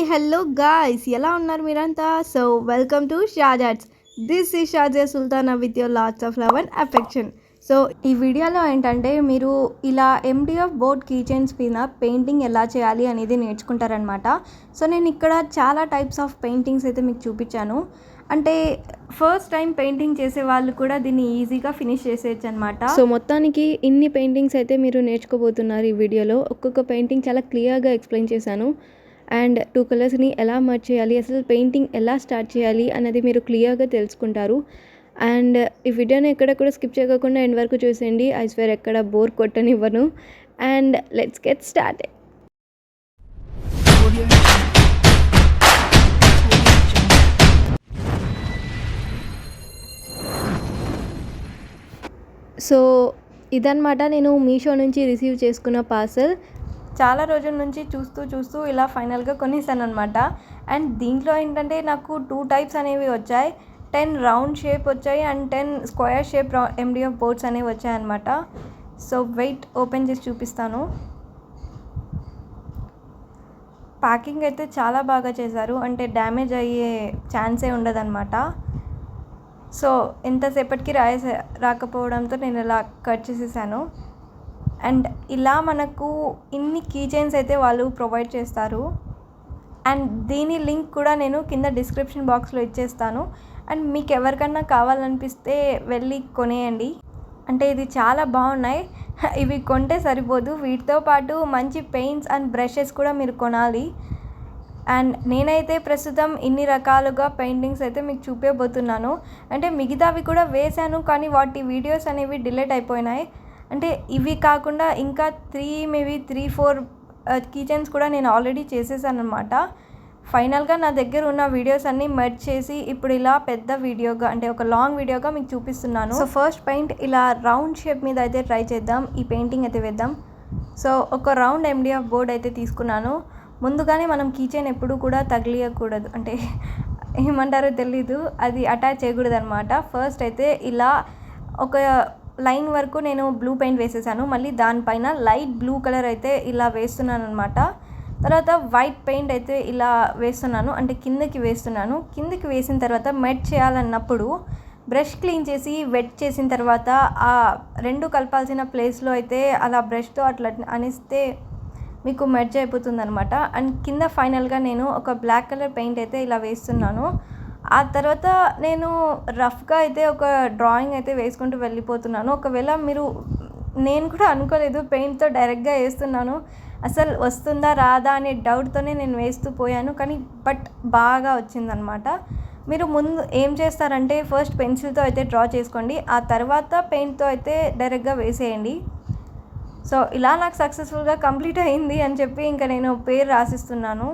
Hello guys, ఎలా ఉన్నారు మీరంతా? So welcome to Shazats. This is Shazia Sultana with your lots of love and affection. So ఈ వీడియోలో ఏంటంటే మీరు ఇలా MDF బోర్డ్ కీ చైన్స్ మీద పెయింటింగ్ ఎలా చేయాలి అనేది నేర్చుకుంటారనమాట. సో నేను ఇక్కడ చాలా టైప్స్ ఆఫ్ పెయింటింగ్స్ అయితే మీకు చూపించాను. అంటే ఫస్ట్ టైం పెయింటింగ్ చేసే వాళ్ళు కూడా దీన్ని ఈజీగా ఫినిష్ చేసేయచ్చు అనమాట. సో మొత్తానికి ఇన్ని పెయింటింగ్స్ అయితే మీరు నేర్చుకోబోతున్నారు ఈ వీడియోలో. ఒక్కొక్క పెయింటింగ్ చాలా క్లియర్గా ఎక్స్ప్లెయిన్ చేశాను. అండ్ 2 కలర్స్ని ఎలా మర్జ్ చేయాలి, అసలు పెయింటింగ్ ఎలా స్టార్ట్ చేయాలి అనేది మీరు క్లియర్గా తెలుసుకుంటారు. అండ్ ఈ వీడియోని ఎక్కడ కూడా స్కిప్ చేయకుండా ఎండ్ వరకు చూసేయండి. ఐ స్వేర్ ఎక్కడ బోర్ కొట్టనివ్వను. And let's get start. So ఇదన్నమాట నేను మీషో నుంచి రిసీవ్ చేసుకున్న పార్సల్. చాలా రోజుల నుంచి చూస్తూ ఇలా ఫైనల్గా కొనేసాను అనమాట. అండ్ దీంట్లో ఏంటంటే నాకు 2 టైప్స్ అనేవి వచ్చాయి. 10 రౌండ్ షేప్ వచ్చాయి and 10 square shape MDF boards అనేవి వచ్చాయన్నమాట. సో వెయిట్ ఓపెన్ చేసి చూపిస్తాను. ప్యాకింగ్ అయితే చాలా బాగా చేశారు, అంటే డ్యామేజ్ అయ్యే ఛాన్సే ఉండదన్నమాట. సో ఎంతసేపటికి రాకపోవడంతో నేను ఇలా కట్ చేసేసాను. అండ్ ఇలా మనకు ఇన్ని కీ చైన్స్ అయితే వాళ్ళు ప్రొవైడ్ చేస్తారు. అండ్ దీని లింక్ కూడా నేను కింద డిస్క్రిప్షన్ బాక్స్లో ఇచ్చేస్తాను. అండ్ మీకు ఎవరికన్నా కావాలనిపిస్తే వెళ్ళి కొనేయండి. అంటే ఇది చాలా బాగున్నాయి. ఇవి కొంటే సరిపోదు, వీటితో పాటు మంచి పెయింట్స్ అండ్ బ్రషెస్ కూడా మీరు కొనాలి. అండ్ నేనైతే ప్రస్తుతం ఇన్ని రకాలుగా పెయింటింగ్స్ అయితే మీకు చూపించబోతున్నాను. అంటే మిగతావి కూడా వేశాను, కానీ వాటి వీడియోస్ అనేవి డిలీట్ అయిపోయినాయి. అంటే ఇవి కాకుండా ఇంకా 3-4 కీ చైన్స్ కూడా నేను ఆల్రెడీ చేసేసాను అనమాట. ఫైనల్గా నా దగ్గర ఉన్న వీడియోస్ అన్నీ మెర్జ్ చేసి ఇప్పుడు ఇలా పెద్ద వీడియోగా, అంటే ఒక లాంగ్ వీడియోగా మీకు చూపిస్తున్నాను. సో ఫస్ట్ పెయింట్ ఇలా రౌండ్ షేప్ మీద అయితే ట్రై చేద్దాం. ఈ పెయింటింగ్ అయితే వేద్దాం. సో ఒక రౌండ్ MDF బోర్డ్ అయితే తీసుకున్నాను. ముందుగానే మనం కీ చైన్ ఎప్పుడు కూడా తగిలియకూడదు, అంటే ఏమంటారో తెలీదు, అది అటాచ్ చేయకూడదు అనమాట. ఫస్ట్ అయితే ఇలా ఒక లైన్ వరకు నేను బ్లూ పెయింట్ వేసేసాను. మళ్ళీ దానిపైన లైట్ బ్లూ కలర్ అయితే ఇలా వేస్తున్నాను అనమాట. తర్వాత వైట్ పెయింట్ అయితే ఇలా వేస్తున్నాను, అంటే కిందకి వేస్తున్నాను. కిందకి వేసిన తర్వాత మెట్ చేయాలన్నప్పుడు బ్రష్ క్లీన్ చేసి వెట్ చేసిన తర్వాత ఆ రెండు కలపాల్సిన ప్లేస్లో అయితే అలా బ్రష్తో అట్లా అనిస్తే మీకు మెర్జ్ అయిపోతుంది అనమాట. అండ్ కింద ఫైనల్గా నేను ఒక బ్లాక్ కలర్ పెయింట్ అయితే ఇలా వేస్తున్నాను. ఆ తర్వాత నేను రఫ్గా అయితే ఒక డ్రాయింగ్ అయితే వేసుకుంటూ వెళ్ళిపోతున్నాను. ఒకవేళ నేను కూడా అనుకోలేదు, పెయింట్తో డైరెక్ట్గా వేస్తున్నాను, అసలు వస్తుందా రాదా అనే డౌట్తోనే నేను వేస్తూ పోయాను. కానీ బట్ బాగా వచ్చిందనమాట. మీరు ముందు ఏం చేస్తారంటే ఫస్ట్ పెన్సిల్తో అయితే డ్రా చేసుకోండి, ఆ తర్వాత పెయింట్తో అయితే డైరెక్ట్గా వేసేయండి. సో ఇలా నాకు సక్సెస్ఫుల్గా కంప్లీట్ అయింది అని చెప్పి ఇంకా నేను పేరు రాసిస్తున్నాను.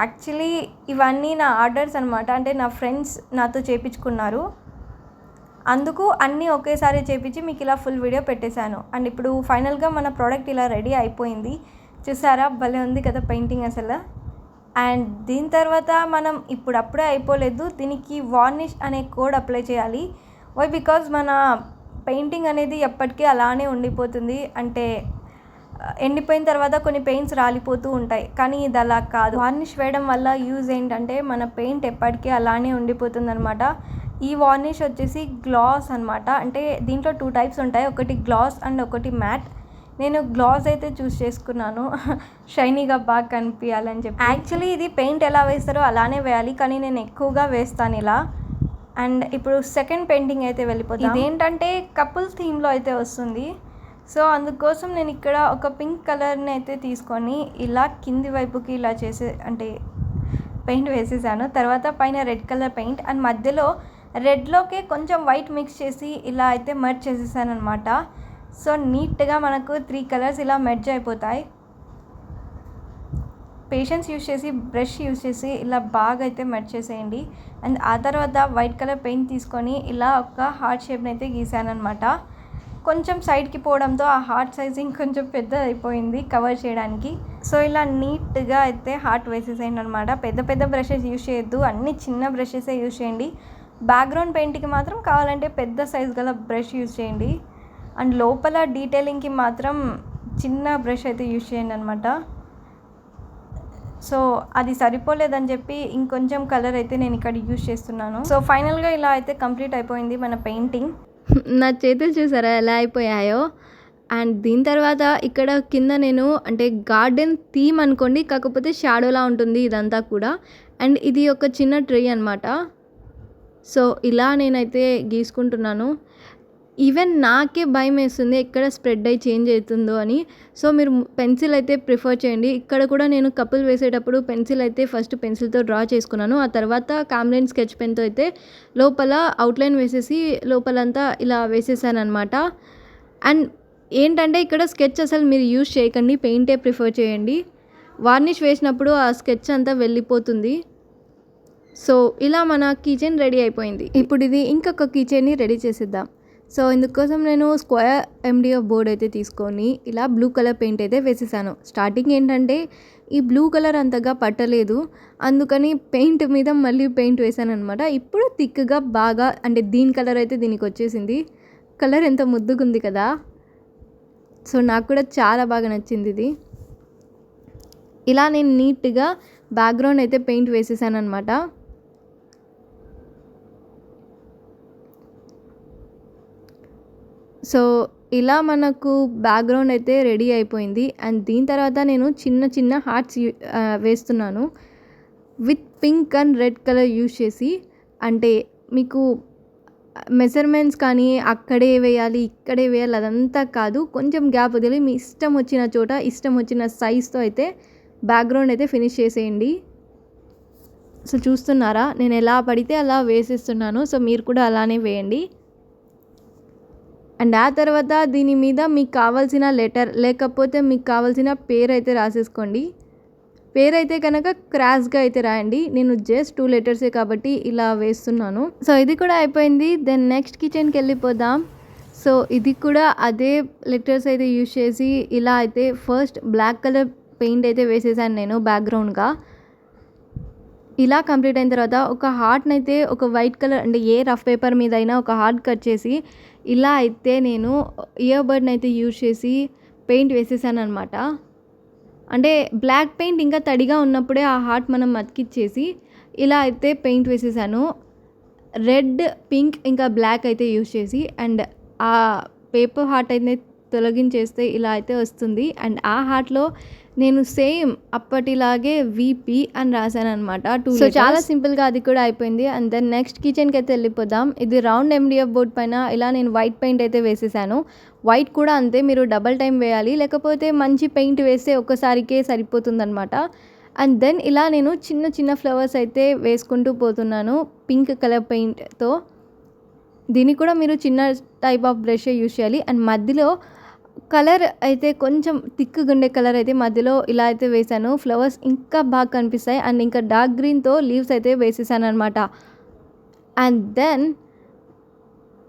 యాక్చువల్లీ ఇవన్నీ నా ఆర్డర్స్ అనమాట, అంటే నా ఫ్రెండ్స్ నాతో చేయించుకున్నారు. అందుకు అన్నీ ఒకేసారి చేయించి మీకు ఇలా ఫుల్ వీడియో పెట్టేశాను. అండ్ ఇప్పుడు ఫైనల్గా మన ప్రోడక్ట్ ఇలా రెడీ అయిపోయింది. చూసారా, భలే ఉంది కదా పెయింటింగ్ అసలు. అండ్ దీని తర్వాత మనం ఇప్పుడప్పుడే అయిపోలేదు, దీనికి వార్నిష్ అనే కోడ్ అప్లై చేయాలి. వై బికాజ్ మన పెయింటింగ్ అనేది ఎప్పటికీ అలానే ఉండిపోతుంది. అంటే ఎండిపోయిన తర్వాత కొన్ని పెయింట్స్ రాలిపోతూ ఉంటాయి, కానీ ఇది అలా కాదు. వార్నిష్ వేయడం వల్ల యూజ్ ఏంటంటే మన పెయింట్ ఎప్పటికీ అలానే ఉండిపోతుంది అనమాట. ఈ వార్నిష్ వచ్చేసి గ్లాస్ అనమాట. అంటే దీంట్లో 2 టైప్స్ ఉంటాయి, ఒకటి గ్లాస్ అండ్ ఒకటి మ్యాట్. నేను గ్లాస్ అయితే చూస్ చేసుకున్నాను, షైనీగా బాగా కనిపించాలని చెప్పి. యాక్చువల్లీ ఇది పెయింట్ ఎలా వేస్తారో అలానే వేయాలి, కానీ నేను ఎక్కువగా వేస్తాను ఇలా. అండ్ ఇప్పుడు సెకండ్ పెయింటింగ్ అయితే వెళ్ళిపోతాం. ఇదేంటంటే కపుల్స్ థీమ్లో అయితే వస్తుంది. సో అందుకోసం నేను ఇక్కడ ఒక పింక్ కలర్ని అయితే తీసుకొని ఇలా కింది వైపుకి ఇలా అంటే పెయింట్ వేసేసాను. తర్వాత పైన రెడ్ కలర్ పెయింట్ అండ్ మధ్యలో రెడ్లోకే కొంచెం వైట్ మిక్స్ చేసి ఇలా అయితే మెర్జ్ చేసేసాను అనమాట. సో నీట్గా మనకు 3 కలర్స్ ఇలా మెర్జ్ అయిపోతాయి. పేషెన్స్ యూజ్ చేసి బ్రష్ యూజ్ చేసి ఇలా బాగా అయితే మెర్జ్ చేసేయండి. అండ్ ఆ తర్వాత వైట్ కలర్ పెయింట్ తీసుకొని ఇలా ఒక హార్ట్ షేప్ని అయితే గీసాను అనమాట. కొంచెం సైడ్కి పోవడంతో ఆ హార్ట్ సైజింగ్ కొంచెం పెద్ద అయిపోయింది కవర్ చేయడానికి. సో ఇలా నీట్గా అయితే హార్ట్ వేసేసేయండి అనమాట. పెద్ద బ్రషెస్ యూజ్ చేయొద్దు, అన్ని చిన్న బ్రషెసే యూజ్ చేయండి. బ్యాక్గ్రౌండ్ పెయింట్కి మాత్రం కావాలంటే పెద్ద సైజ్ గల బ్రష్ యూజ్ చేయండి. అండ్ లోపల డీటెయిలింగ్కి మాత్రం చిన్న బ్రష్ అయితే యూజ్ చేయండి అనమాట. సో అది సరిపోలేదని చెప్పి ఇంకొంచెం కలర్ అయితే నేను ఇక్కడ యూజ్ చేస్తున్నాను. సో ఫైనల్గా ఇలా అయితే కంప్లీట్ అయిపోయింది మన పెయింటింగ్. నా చేతులు చూసారా ఎలా అయిపోయాయో. అండ్ దీని తర్వాత ఇక్కడ కింద నేను అంటే గార్డెన్ థీమ్ అనుకోండి, కాకపోతే షాడోలా ఉంటుంది ఇదంతా కూడా. అండ్ ఇది ఒక చిన్న ట్రీ అనమాట. సో ఇలా నేనైతే గీసుకుంటున్నాను. ఈవెన్ నాకే భయం వేస్తుంది ఎక్కడ స్ప్రెడ్ అయ్యి చేంజ్ అవుతుందో అని. సో మీరు పెన్సిల్ అయితే ప్రిఫర్ చేయండి. ఇక్కడ కూడా నేను కపుల్ వేసేటప్పుడు పెన్సిల్ అయితే ఫస్ట్ పెన్సిల్తో డ్రా చేసుకున్నాను. ఆ తర్వాత కామ్లైన్ స్కెచ్ పెన్తో అయితే లోపల అవుట్లైన్ వేసేసి లోపలంతా ఇలా వేసేసాను అనమాట. అండ్ ఏంటంటే ఇక్కడ స్కెచ్ అసలు మీరు యూజ్ చేయకండి, పెయింటే ప్రిఫర్ చేయండి. వార్నిష్ వేసినప్పుడు ఆ స్కెచ్ అంతా వెళ్ళిపోతుంది. సో ఇలా మన కీచైన్ రెడీ అయిపోయింది. ఇప్పుడు ఇది ఇంకొక కీచైన్ని రెడీ చేసేద్దాం. సో ఇందుకోసం నేను స్క్వేర్ MDF బోర్డ్ అయితే తీసుకొని ఇలా బ్లూ కలర్ పెయింట్ అయితే వేసేసాను. స్టార్టింగ్ ఏంటంటే ఈ బ్లూ కలర్ అంతగా పట్టలేదు, అందుకని పెయింట్ మీద మళ్ళీ పెయింట్ వేసాను అనమాట. ఇప్పుడు థిక్గా బాగా అంటే దీని కలర్ అయితే దీనికి వచ్చేసింది. కలర్ ఎంత ముద్దుగా ఉంది కదా. సో నాకు కూడా చాలా బాగా నచ్చింది ఇది. ఇలా నేను నీట్గా బ్యాక్గ్రౌండ్ అయితే పెయింట్ వేసేసాను అనమాట. సో ఇలా మనకు బ్యాక్గ్రౌండ్ అయితే రెడీ అయిపోయింది. అండ్ దీని తర్వాత నేను చిన్న చిన్న హార్ట్స్ వేస్తున్నాను with pink and red colour use చేసి. అంటే మీకు మెజర్మెంట్స్ కానీ అక్కడే వేయాలి ఇక్కడే వేయాలి అదంతా కాదు, కొంచెం గ్యాప్ వదిలి మీ ఇష్టం వచ్చిన చోట ఇష్టం వచ్చిన సైజ్తో అయితే బ్యాక్గ్రౌండ్ అయితే ఫినిష్ చేసేయండి. సో చూస్తున్నారా నేను ఎలా పడితే అలా వేసేస్తున్నాను. సో మీరు కూడా అలానే వేయండి. అండ్ ఆ తర్వాత దీని మీద మీకు కావాల్సిన లెటర్ లేకపోతే మీకు కావాల్సిన పేరు అయితే రాసేసుకోండి. పేరు అయితే కనుక క్రాస్గా అయితే రాయండి. నేను జస్ట్ 2 లెటర్సే కాబట్టి ఇలా వేస్తున్నాను. సో ఇది కూడా అయిపోయింది. దెన్ నెక్స్ట్ కిచెన్కి వెళ్ళిపోదాం. సో ఇది కూడా అదే లెటర్స్ అయితే యూజ్ చేసి ఇలా అయితే ఫస్ట్ బ్లాక్ కలర్ పెయింట్ అయితే వేసేసాను నేను బ్యాక్గ్రౌండ్గా. ఇలా కంప్లీట్ అయిన తర్వాత ఒక హార్ట్ని అయితే ఒక వైట్ కలర్ అంటే ఏ రఫ్ పేపర్ మీద అయినా ఒక హార్ట్ కట్ చేసి ఇలా అయితే నేను ఇయర్ బడ్ని అయితే యూజ్ చేసి పెయింట్ వేసేసాను అనమాట. అంటే బ్లాక్ పెయింట్ ఇంకా తడిగా ఉన్నప్పుడే ఆ హార్ట్ మనం అతికిచ్చేసి ఇలా అయితే పెయింట్ వేసేసాను. రెడ్, పింక్ ఇంకా బ్లాక్ అయితే యూజ్ చేసి అండ్ ఆ పేపర్ హార్ట్ అయితే తొలగించేస్తే ఇలా అయితే వస్తుంది. అండ్ ఆ హార్ట్లో నేను సేమ్ అప్పటిలాగే VP అని రాశాను అనమాట. సో చాలా సింపుల్గా అది కూడా అయిపోయింది. అండ్ దెన్ నెక్స్ట్ కిచెన్కి అయితే వెళ్ళిపోదాం. ఇది రౌండ్ MDF బోర్డ్ పైన ఇలా నేను వైట్ పెయింట్ అయితే వేసేసాను. వైట్ కూడా అంతే, మీరు డబల్ టైం వేయాలి, లేకపోతే మంచి పెయింట్ వేస్తే ఒక్కసారికే సరిపోతుందన్నమాట. అండ్ దెన్ ఇలా నేను చిన్న చిన్న ఫ్లవర్స్ అయితే వేసుకుంటూ పోతున్నాను పింక్ కలర్ పెయింట్తో. దీన్ని కూడా మీరు చిన్న టైప్ ఆఫ్ బ్రష్ యూజ్ చేయాలి. అండ్ మధ్యలో కలర్ అయితే కొంచెం థిక్గా ఉండే కలర్ అయితే మధ్యలో ఇలా అయితే వేసాను. ఫ్లవర్స్ ఇంకా బాగా కనిపిస్తాయి. అండ్ ఇంకా డార్క్ గ్రీన్తో లీవ్స్ అయితే వేసేసాను అనమాట. అండ్ దెన్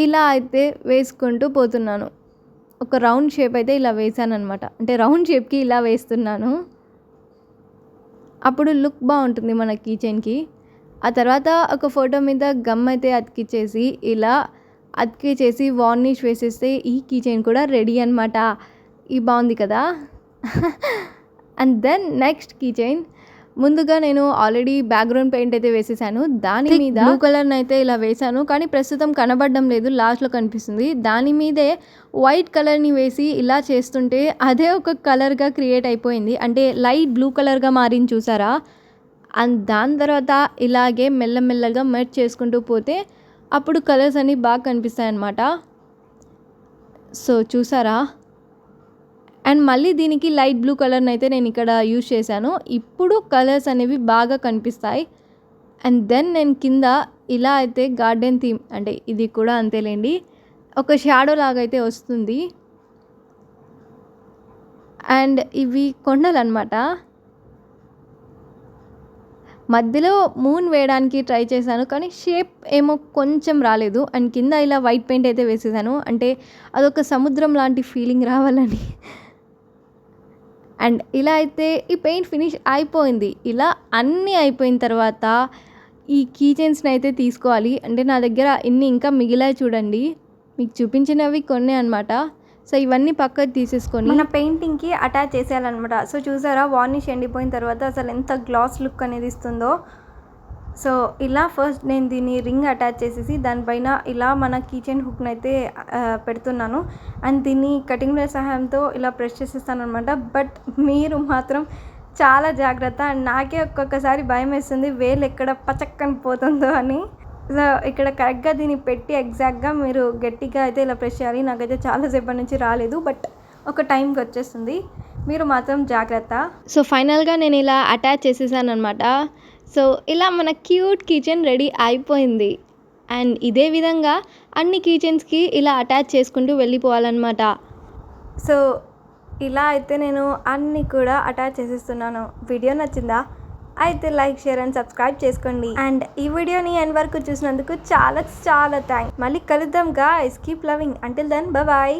ఇలా అయితే వేసుకుంటూ పోతున్నాను. ఒక రౌండ్ షేప్ అయితే ఇలా వేసాను అనమాట. అంటే రౌండ్ షేప్కి ఇలా వేస్తున్నాను, అప్పుడు లుక్ బాగుంటుంది మన కీచైన్కి. ఆ తర్వాత ఒక ఫోటో మీద గమ్ అయితే అతికిచ్చేసి ఇలా అతికిచ్చేసి వార్నిష్ వేసేస్తే ఈ కీచైన్ కూడా రెడీ అనమాట. ఈ బాగుంది కదా. అండ్ దెన్ నెక్స్ట్ కీచైన్ ముందుగా నేను ఆల్రెడీ బ్యాక్గ్రౌండ్ పెయింట్ అయితే వేసేసాను. దాని మీద బ్లూ కలర్ని అయితే ఇలా వేసాను, కానీ ప్రస్తుతం కనబడడం లేదు, లాస్ట్లో కనిపిస్తుంది. దాని మీదే వైట్ కలర్ని వేసి ఇలా చేస్తుంటే అదే ఒక కలర్గా క్రియేట్ అయిపోయింది. అంటే లైట్ బ్లూ కలర్గా మారింది చూసారా. అండ్ దాని తర్వాత ఇలాగే మెల్లమెల్లగా మెర్జ్ చేసుకుంటూ పోతే అప్పుడు కలర్స్ అన్నీ బాగా కనిపిస్తాయి అన్నమాట. సో చూసారా. అండ్ మళ్ళీ దీనికి లైట్ బ్లూ కలర్ని అయితే నేను ఇక్కడ యూజ్ చేశాను. ఇప్పుడు కలర్స్ అనేవి బాగా కనిపిస్తాయి. అండ్ దెన్ నేను కింద ఇలా అయితే గార్డెన్ థీమ్ అంటే ఇది కూడా అంతేలేండి, ఒక షాడో లాగా అయితే వస్తుంది. అండ్ ఇవి కొండలు అనమాట. మధ్యలో మూన్ వేయడానికి ట్రై చేశాను, కానీ షేప్ ఏమో కొంచెం రాలేదు. అండ్ కింద ఇలా వైట్ పెయింట్ అయితే వేసేసాను, అంటే అదొక సముద్రం లాంటి ఫీలింగ్ రావాలని. అండ్ ఇలా అయితే ఈ పెయింట్ ఫినిష్ అయిపోయింది. ఇలా అన్నీ అయిపోయిన తర్వాత ఈ కీచైన్స్ని అయితే తీసుకోవాలి. అంటే నా దగ్గర ఇన్ని ఇంకా మిగిలాయి చూడండి, మీకు చూపించినవి కొన్ని అనమాట. సో ఇవన్నీ పక్కకు తీసేసుకొని మన పెయింటింగ్కి అటాచ్ చేసేయాలన్నమాట. సో చూసారా వార్నిష్ ఎండిపోయిన తర్వాత అసలు ఎంత గ్లాస్ లుక్ అనేది ఇస్తుందో. సో ఇలా ఫస్ట్ నేను దీన్ని రింగ్ అటాచ్ చేసేసి దానిపైన ఇలా మన కీచెన్ హుక్ని అయితే పెడుతున్నాను. అండ్ దీన్ని కటింగ్ బ్లేడ్ సహాయంతో ఇలా ప్రెస్ చేసేస్తాను అనమాట. బట్ మీరు మాత్రం చాలా జాగ్రత్త. అండ్ నాకే ఒక్కొక్కసారి భయం వేస్తుంది వేలు ఎక్కడ పచక్కని పోతుందో అని. సో ఇక్కడ కరెక్ట్గా దీన్ని పెట్టి ఎగ్జాక్ట్గా మీరు గట్టిగా అయితే ఇలా ప్రెస్ చేయాలి. నాకైతే చాలాసేపటి నుంచి రాలేదు, బట్ ఒక టైంకి వచ్చేస్తుంది. మీరు మాత్రం జాగ్రత్త. సో ఫైనల్గా నేను ఇలా అటాచ్ చేసేసాను అనమాట. సో ఇలా మన క్యూట్ కిచెన్ రెడీ అయిపోయింది. అండ్ ఇదే విధంగా అన్ని కిచెన్స్కి ఇలా అటాచ్ చేసుకుంటూ వెళ్ళిపోవాలన్నమాట. సో ఇలా అయితే నేను అన్నీ కూడా అటాచ్ చేసేస్తున్నాను. వీడియో నచ్చిందా? అయితే లైక్, షేర్ అండ్ సబ్స్క్రైబ్ చేసుకోండి. అండ్ ఈ వీడియోని ఎండ్ వరకు చూసినందుకు చాలా చాలా థ్యాంక్స్. మళ్ళీ కలుద్దాం guys. Keep loving. Until then bye.